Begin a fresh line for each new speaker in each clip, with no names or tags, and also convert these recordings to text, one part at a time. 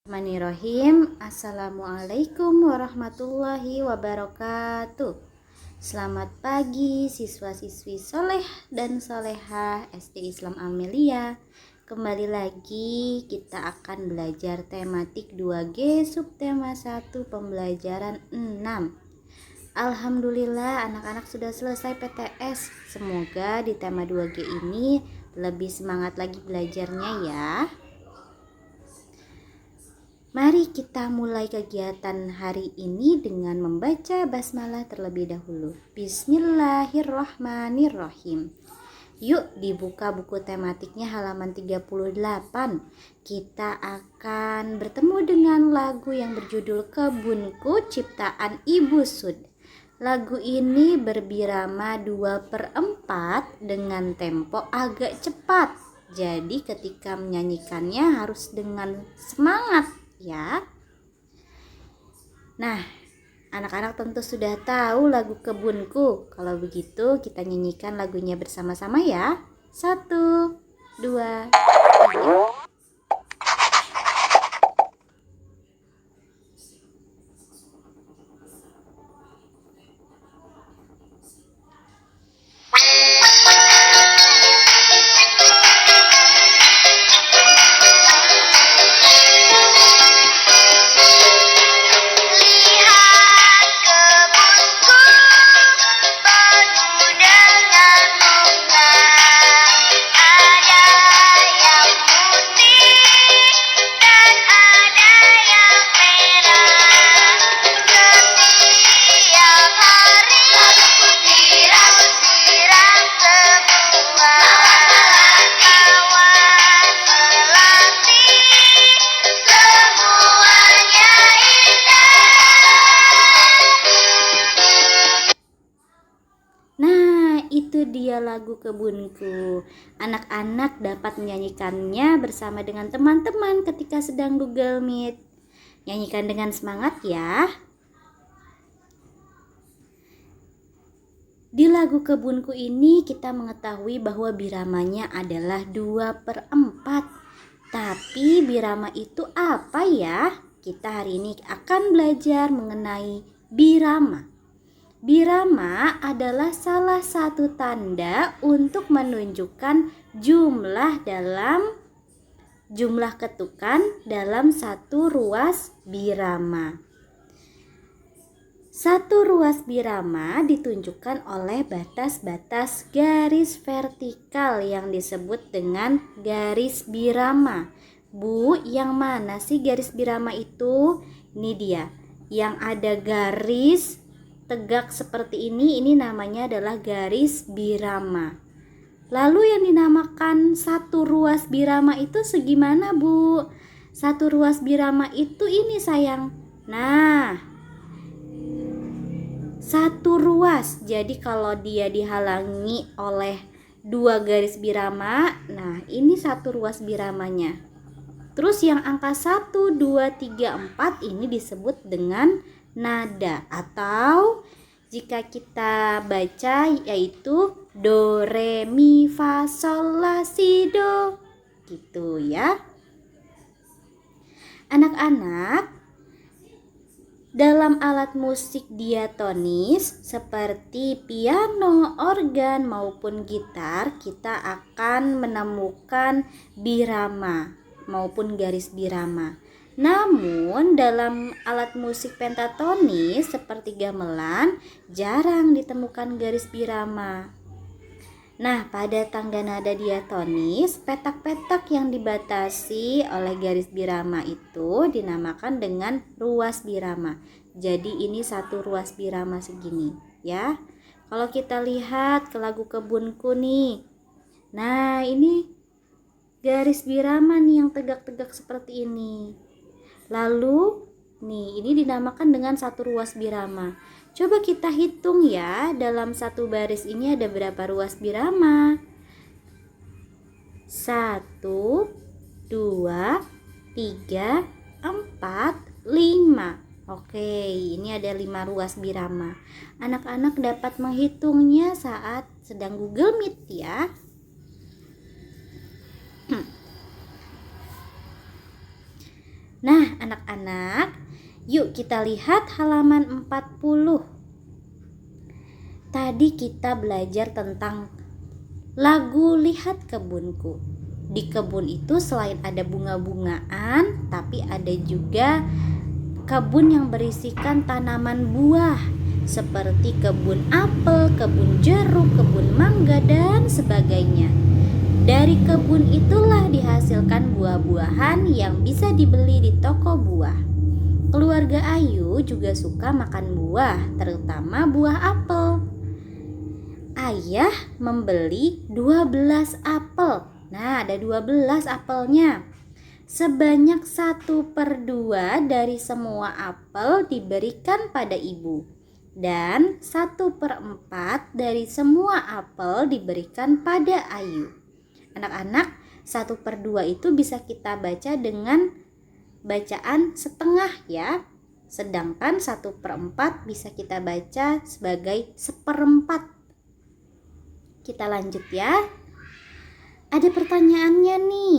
Bismillahirrahmanirrahim. Assalamualaikum warahmatullahi wabarakatuh. Selamat pagi siswa-siswi soleh dan solehah SD Islam Amelia. Kembali lagi kita akan belajar tematik 2G subtema 1 pembelajaran 6. Alhamdulillah anak-anak sudah selesai PTS. Semoga di tema 2G ini lebih semangat lagi belajarnya ya. Mari kita mulai kegiatan hari ini dengan membaca basmalah terlebih dahulu. Bismillahirrahmanirrahim. Yuk dibuka buku tematiknya halaman 38. Kita akan bertemu dengan lagu yang berjudul Kebunku ciptaan Ibu Sud. Lagu ini berbirama 2/4 dengan tempo agak cepat. Jadi ketika menyanyikannya harus dengan semangat ya. Nah, anak-anak tentu sudah tahu lagu Kebunku. Kalau begitu kita nyanyikan lagunya bersama-sama ya. 1, 2, 3. Itu dia lagu Kebunku. Anak-anak dapat menyanyikannya bersama dengan teman-teman ketika sedang Google Meet. Nyanyikan dengan semangat ya. Di lagu Kebunku ini kita mengetahui bahwa biramanya adalah 2/4. Tapi birama itu apa ya? Kita hari ini akan belajar mengenai birama. Birama adalah salah satu tanda untuk menunjukkan jumlah ketukan dalam satu ruas birama. Satu ruas birama ditunjukkan oleh batas-batas garis vertikal yang disebut dengan garis birama. Bu, yang mana sih garis birama itu? Ini dia, yang ada garis tegak seperti ini namanya adalah garis birama. Lalu yang dinamakan satu ruas birama itu segimana, Bu? Satu ruas birama itu ini sayang. Nah, satu ruas. Jadi kalau dia dihalangi oleh dua garis birama, nah ini satu ruas biramanya. Terus yang angka 1, 2, 3, 4 ini disebut dengan nada, atau jika kita baca yaitu do, re, mi, fa, sol, la, si, do, gitu ya. Anak-anak, dalam alat musik diatonis seperti piano, organ maupun gitar, kita akan menemukan birama maupun garis birama. Namun dalam alat musik pentatonis seperti gamelan jarang ditemukan garis birama. Nah, pada tangga nada diatonis, petak-petak yang dibatasi oleh garis birama itu dinamakan dengan ruas birama. Jadi ini satu ruas birama segini ya. Kalau kita lihat ke lagu Kebunku nih. Nah, ini garis birama nih yang tegak-tegak seperti ini. Lalu nih, ini dinamakan dengan satu ruas birama. Coba kita hitung ya, dalam satu baris ini ada berapa ruas birama? 1, 2, 3, 4, 5. Oke, ini ada 5 ruas birama. Anak-anak dapat menghitungnya saat sedang Google Meet ya. Nah, anak-anak, yuk kita lihat halaman 40. Tadi kita belajar tentang lagu Lihat Kebunku. Di kebun itu selain ada bunga-bungaan, tapi ada juga kebun yang berisikan tanaman buah seperti kebun apel, kebun jeruk, kebun mangga, dan sebagainya. Dari kebun itulah dihasilkan buah-buahan yang bisa dibeli di toko buah. Keluarga Ayu juga suka makan buah, terutama buah apel. Ayah membeli 12 apel. Nah, ada 12 apelnya. Sebanyak 1/2 dari semua apel diberikan pada ibu. Dan 1/4 dari semua apel diberikan pada Ayu. Anak-anak, 1/2 itu bisa kita baca dengan bacaan setengah ya. Sedangkan 1/4 bisa kita baca sebagai 1/4. Kita lanjut ya. Ada pertanyaannya nih.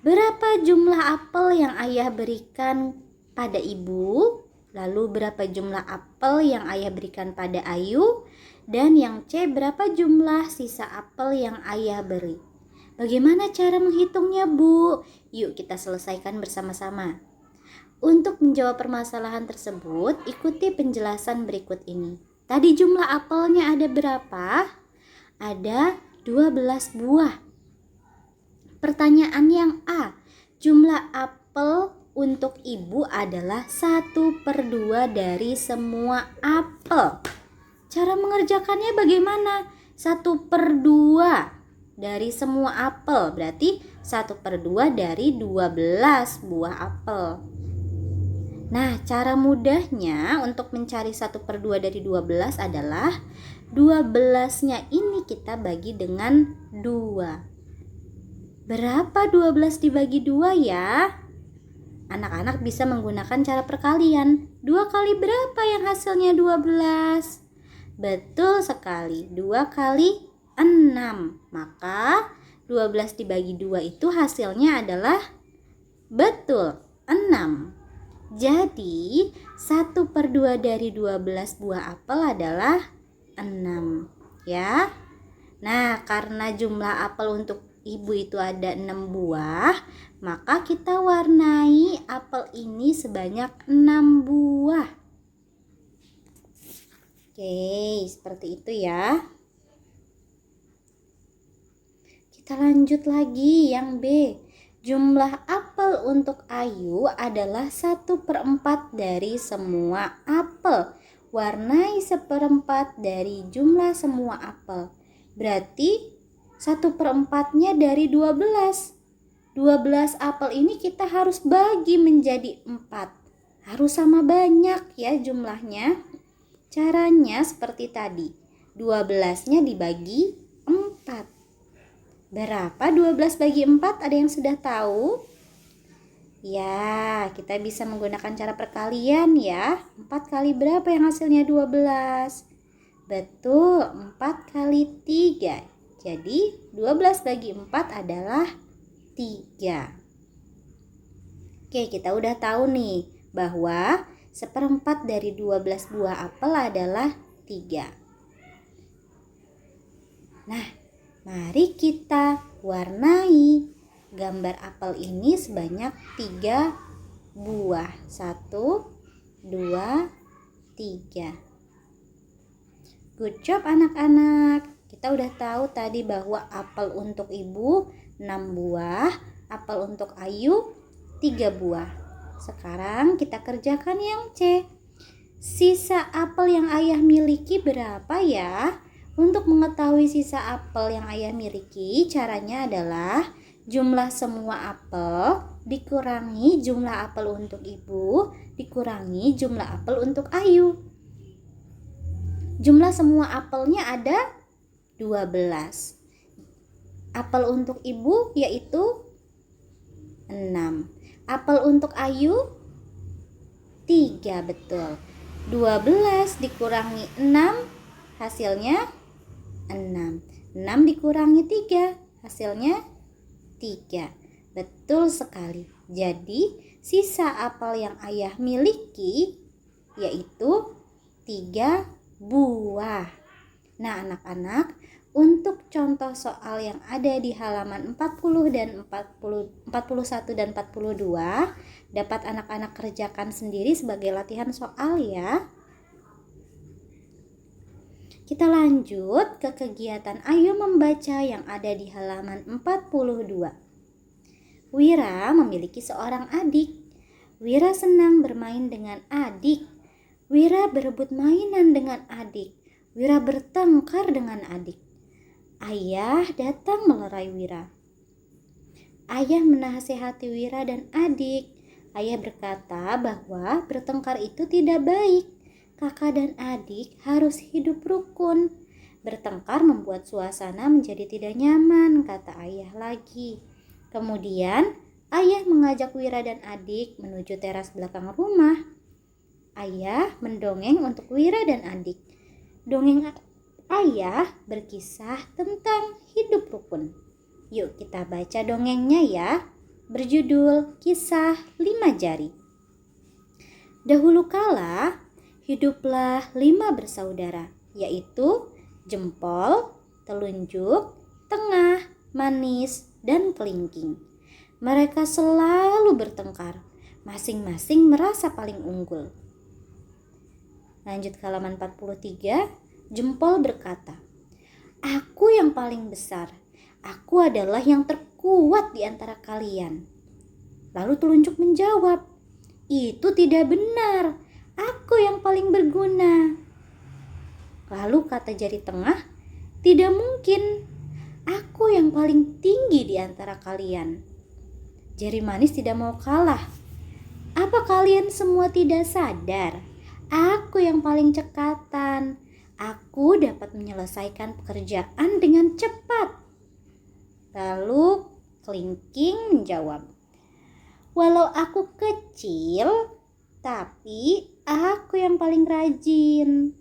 Berapa jumlah apel yang ayah berikan pada ibu? Lalu berapa jumlah apel yang ayah berikan pada Ayu? Dan yang C, berapa jumlah sisa apel yang ayah beri? Bagaimana cara menghitungnya, Bu? Yuk kita selesaikan bersama-sama. Untuk menjawab permasalahan tersebut, ikuti penjelasan berikut ini. Tadi jumlah apelnya ada berapa? Ada 12 buah. Pertanyaan yang A, jumlah apel untuk ibu adalah 1/2 dari semua apel. Cara mengerjakannya bagaimana? 1/2 dari semua apel, berarti 1/2 dari 12 buah apel. Nah, cara mudahnya untuk mencari 1/2 dari 12 adalah 12-nya ini kita bagi dengan 2. Berapa 12 dibagi 2 ya? Anak-anak bisa menggunakan cara perkalian. 2 kali berapa yang hasilnya 12? Betul sekali, 2 kali 6. Maka 12 dibagi 2 itu hasilnya adalah betul 6. Jadi 1/2 dari 12 buah apel adalah 6 ya. Nah, karena jumlah apel untuk ibu itu ada 6 buah, maka kita warnai apel ini sebanyak 6 buah. Oke, seperti itu ya. Kita lanjut lagi yang B. Jumlah apel untuk Ayu adalah 1/4 dari semua apel. Warnai 1/4 dari jumlah semua apel. Berarti 1/4-nya dari 12. 12 apel ini kita harus bagi menjadi 4. Harus sama banyak ya jumlahnya. Caranya seperti tadi. 12-nya dibagi 4. Berapa 12 bagi 4? Ada yang sudah tahu? Ya, kita bisa menggunakan cara perkalian ya. 4 kali berapa yang hasilnya 12? Betul, 4 kali 3. Jadi 12 bagi 4 adalah 3. Oke, kita udah tahu nih bahwa 1/4 dari 12 buah apel adalah 3. Nah, mari kita warnai gambar apel ini sebanyak 3 buah. 1, 2, 3. Good job anak-anak. Kita udah tahu tadi bahwa apel untuk ibu 6 buah, apel untuk Ayu 3 buah. Sekarang kita kerjakan yang C. Sisa apel yang ayah miliki berapa ya? Untuk mengetahui sisa apel yang ayah miliki, caranya adalah jumlah semua apel dikurangi jumlah apel untuk ibu dikurangi jumlah apel untuk Ayu. Jumlah semua apelnya ada 12. Apel untuk ibu yaitu 6. Apel untuk Ayu 3, betul. 12 dikurangi 6 hasilnya 6. 6 dikurangi 3 hasilnya 3. Betul sekali. Jadi sisa apel yang ayah miliki yaitu 3 buah. Nah, anak-anak, untuk contoh soal yang ada di halaman 41 dan 42 dapat anak-anak kerjakan sendiri sebagai latihan soal ya. Kita lanjut ke kegiatan Ayo Membaca yang ada di halaman 42. Wira memiliki seorang adik. Wira senang bermain dengan adik. Wira berebut mainan dengan adik. Wira bertengkar dengan adik. Ayah datang melerai Wira. Ayah menasihati Wira dan adik. Ayah berkata bahwa bertengkar itu tidak baik. Kakak dan adik harus hidup rukun. Bertengkar membuat suasana menjadi tidak nyaman, kata ayah lagi. Kemudian ayah mengajak Wira dan adik menuju teras belakang rumah. Ayah mendongeng untuk Wira dan adik. Dongeng ayah berkisah tentang hidup rukun. Yuk kita baca dongengnya ya. Berjudul Kisah 5 Jari. Dahulu kala hiduplah 5 bersaudara, yaitu jempol, telunjuk, tengah, manis, dan kelingking. Mereka selalu bertengkar, masing-masing merasa paling unggul. Lanjut ke halaman 43, jempol berkata, "Aku yang paling besar, aku adalah yang terkuat di antara kalian." Lalu telunjuk menjawab, "Itu tidak benar. Aku yang paling berguna." Lalu kata jari tengah, "Tidak mungkin. Aku yang paling tinggi di antara kalian." Jari manis tidak mau kalah. "Apa kalian semua tidak sadar? Aku yang paling cekatan. Aku dapat menyelesaikan pekerjaan dengan cepat." Lalu kelingking menjawab, "Walau aku kecil, tapi aku yang paling rajin."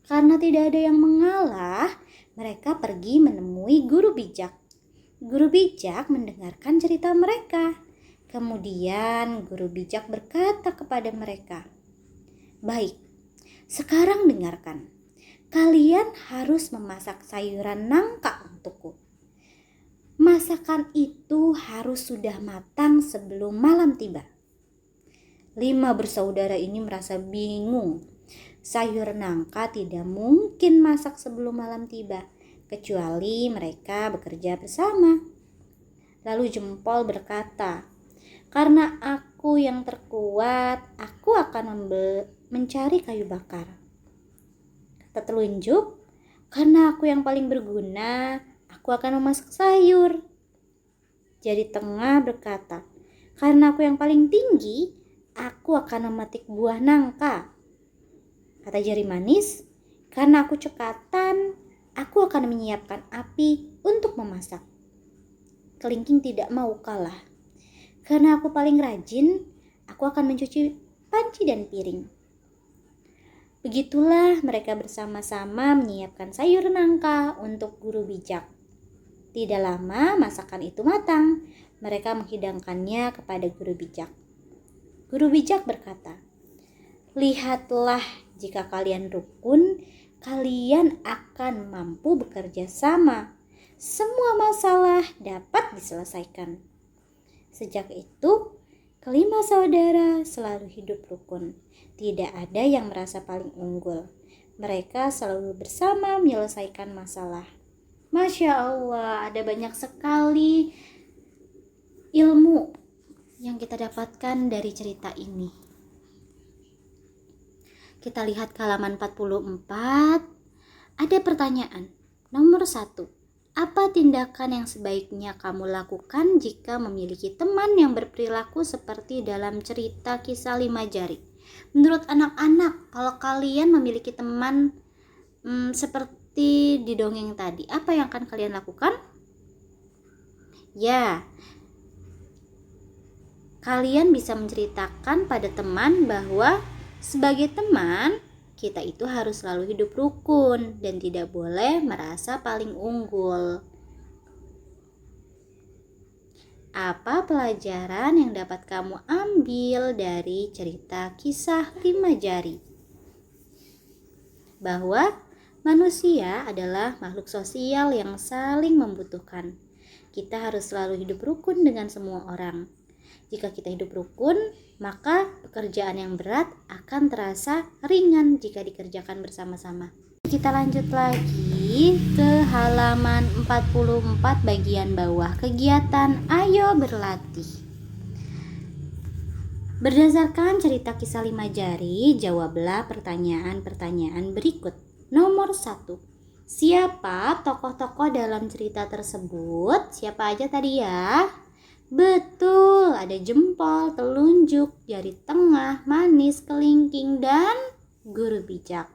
Karena tidak ada yang mengalah, mereka pergi menemui guru bijak. Guru bijak mendengarkan cerita mereka. Kemudian guru bijak berkata kepada mereka, "Baik, sekarang dengarkan. Kalian harus memasak sayuran nangka untukku. Masakan itu harus sudah matang sebelum malam tiba." 5 bersaudara ini merasa bingung. Sayur nangka tidak mungkin masak sebelum malam tiba, kecuali mereka bekerja bersama. Lalu jempol berkata, "Karena aku yang terkuat, aku akan mencari kayu bakar." Kata telunjuk, "Karena aku yang paling berguna, aku akan memasak sayur." Jari tengah berkata, "Karena aku yang paling tinggi, aku akan memetik buah nangka." Kata jari manis, "Karena aku cekatan, aku akan menyiapkan api untuk memasak." Kelingking tidak mau kalah. "Karena aku paling rajin, aku akan mencuci panci dan piring." Begitulah mereka bersama-sama menyiapkan sayur nangka untuk guru bijak. Tidak lama masakan itu matang. Mereka menghidangkannya kepada guru bijak. Guru bijak berkata, "Lihatlah, jika kalian rukun, kalian akan mampu bekerja sama. Semua masalah dapat diselesaikan." Sejak itu, kelima saudara selalu hidup rukun. Tidak ada yang merasa paling unggul. Mereka selalu bersama menyelesaikan masalah. Masya Allah, ada banyak sekali ilmu yang kita dapatkan dari cerita ini. Kita lihat ke halaman 44. Ada pertanyaan. Nomor 1. Apa tindakan yang sebaiknya kamu lakukan jika memiliki teman yang berperilaku seperti dalam cerita Kisah 5 Jari? Menurut anak-anak, kalau kalian memiliki teman seperti di dongeng tadi, apa yang akan kalian lakukan? Ya, kalian bisa menceritakan pada teman bahwa sebagai teman, kita itu harus selalu hidup rukun dan tidak boleh merasa paling unggul. Apa pelajaran yang dapat kamu ambil dari cerita kisah 5 jari? Bahwa manusia adalah makhluk sosial yang saling membutuhkan. Kita harus selalu hidup rukun dengan semua orang. Jika kita hidup rukun, maka pekerjaan yang berat akan terasa ringan jika dikerjakan bersama-sama. Kita lanjut lagi ke halaman 44 bagian bawah. Kegiatan ayo berlatih. Berdasarkan cerita kisah 5 jari, jawablah pertanyaan-pertanyaan berikut. Nomor 1. Siapa tokoh-tokoh dalam cerita tersebut? Siapa aja tadi ya? Betul, ada jempol, telunjuk, jari tengah, manis, kelingking, dan guru bijak.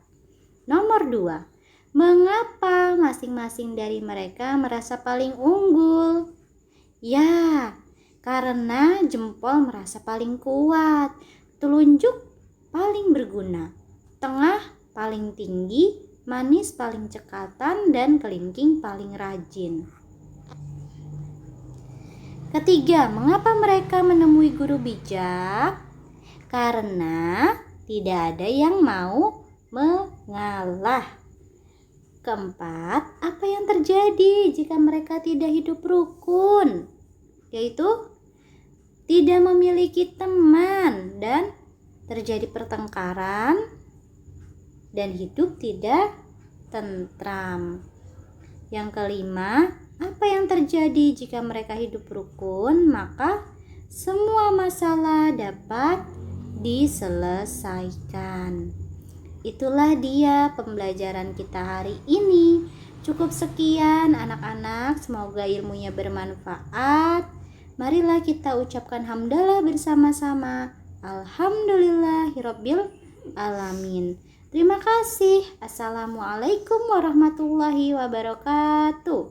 Nomor 2. Mengapa masing-masing dari mereka merasa paling unggul? Ya, karena jempol merasa paling kuat, telunjuk paling berguna, tengah paling tinggi, manis paling cekatan, dan kelingking paling rajin. Ketiga, mengapa mereka menemui guru bijak? Karena tidak ada yang mau mengalah. Keempat, apa yang terjadi jika mereka tidak hidup rukun? Yaitu tidak memiliki teman dan terjadi pertengkaran dan hidup tidak tentram. Yang kelima, apa yang terjadi jika mereka hidup rukun? Maka semua masalah dapat diselesaikan. Itulah dia pembelajaran kita hari ini. Cukup sekian anak-anak, semoga ilmunya bermanfaat. Marilah kita ucapkan hamdalah bersama-sama. Alhamdulillahirabbil alamin. Terima kasih. Assalamualaikum warahmatullahi wabarakatuh.